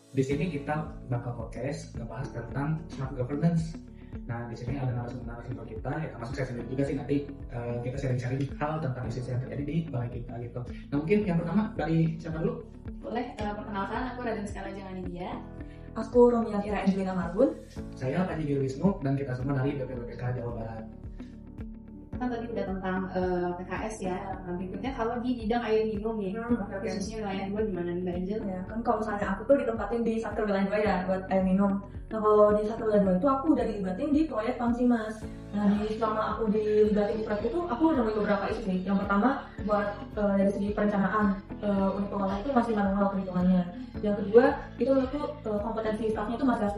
Di sini kita bakal podcast ngebahas tentang smart governance. Nah, di sini ada narasumber kita, ya termasuk saya sendiri juga sih, nanti kita sharing-sharing hal tentang isu yang terjadi di balai kita gitu. Nah, mungkin yang pertama dari siapa dulu? Boleh, perkenalkan aku Raden Skala Janganidia. Aku Romia Fira Angelina Marbun. Saya Panji Wisnu dan kita semua dari BPBPK Jawa Barat. Kan tadi udah tentang PKS ya. Berikutnya kalau di bidang air minum nih, khususnya wilayah 2 gimana nih Mbak Angel? Ya, kan kalau misalnya aku tuh ditempatin di Satker Wilayah 2 ya buat air minum. Nah kalau di Satker Wilayah 2 itu aku udah dilibatin di proyek Pamsimas. Nah selama aku dilibatin di proyek itu aku udah beberapa isu nih. Yang pertama buat dari segi perencanaan unit pengolahan itu masih manual perhitungannya. Yang kedua itu menurutku kompetensi staffnya itu masih harus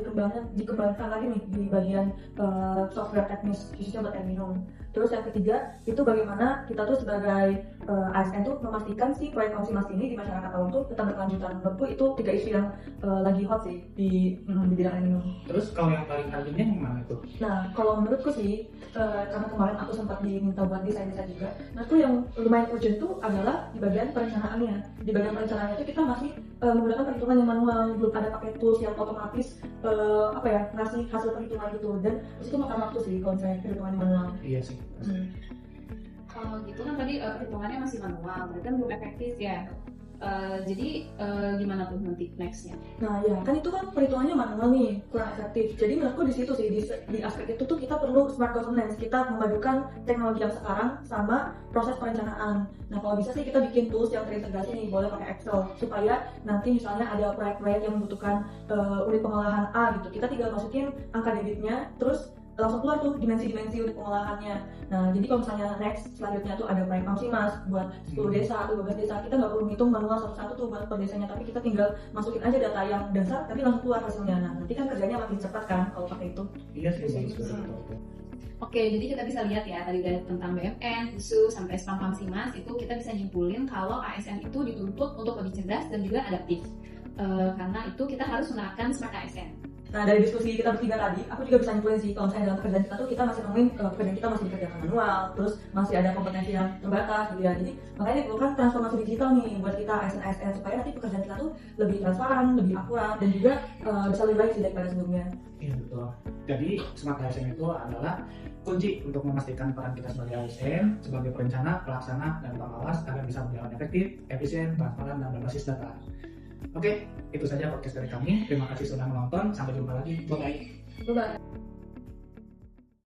dikembangkan lagi nih di bagian software teknis khususnya buat air minum. Terus yang ketiga itu bagaimana kita tuh sebagai ASN tuh memastikan si proyek Pamsimas ini di masyarakat awam tuh tetap berkelanjutan. Menurutku itu 3 isu yang lagi hot sih di bidang air minum. Terus kalau yang paling urgentnya yang mana tuh? Nah kalau menurutku sih karena kemarin aku sempat diminta buat desain-desain juga. Nah tuh yang lumayan urgent tuh adalah di bagian perencanaannya. Di bagian perencanaannya itu kita masih menggunakan perhitungan yang manual, belum ada pakai tools yang otomatis ngasih hasil perhitungan gitu. Dan itu makan waktu sih kalau misalnya perhitungan manual. Iya sih. Kalau gitu kan tadi perhitungannya masih manual, berarti kan belum efektif ya. Jadi gimana tuh nanti nextnya? Nah ya kan itu kan perhitungannya manual nih, kurang efektif. Jadi menurutku di situ sih di aspek itu tuh kita perlu smart governance. Kita memadukan teknologi yang sekarang sama proses perencanaan. Nah kalau bisa sih kita bikin tools yang terintegrasi nih, boleh pakai Excel supaya nanti misalnya ada proyek-proyek yang membutuhkan unit pengolahan A gitu, kita tinggal masukin angka debitnya, terus langsung keluar tuh dimensi-dimensi unit pengolahannya. Nah jadi kalau misalnya next selanjutnya tuh ada proyek Pamsimas buat 10 desa atau 12 desa, kita nggak perlu ngitung manual satu-satu tuh buat per desanya, tapi kita tinggal masukin aja data yang dasar tapi langsung keluar hasilnya. Nah nanti kan kerjanya makin cepat kan kalau pakai itu. Iya sih, betul. Oke, jadi kita bisa lihat ya tadi dari tentang BMN, khusus sampai spam Pamsimas itu kita bisa nyimpulin kalau ASN itu dituntut untuk lebih cerdas dan juga adaptif. Karena itu kita harus menerapkan smart ASN. Nah dari diskusi kita bertiga tadi, aku juga bisa nyimpulin sih kalau misalnya dalam pekerjaan kita tuh kita masih nemuin pekerjaan kita masih dikerjakan manual, terus masih ada kompetensi yang terbatas gitu ya. Jadi makanya diperlukan transformasi digital nih buat kita ASN supaya nanti pekerjaan kita tuh lebih transparan, lebih akurat dan juga bisa lebih baik sih daripada sebelumnya. Iya betul. Jadi smart ASN itu adalah kunci untuk memastikan peran kita sebagai ASN, sebagai perencana, pelaksana, dan pengawas agar bisa berjalan efektif, efisien, transparan, dan berbasis data. Oke, itu saja podcast dari kami. Terima kasih sudah menonton. Sampai jumpa lagi. Bye-bye. Bye-bye.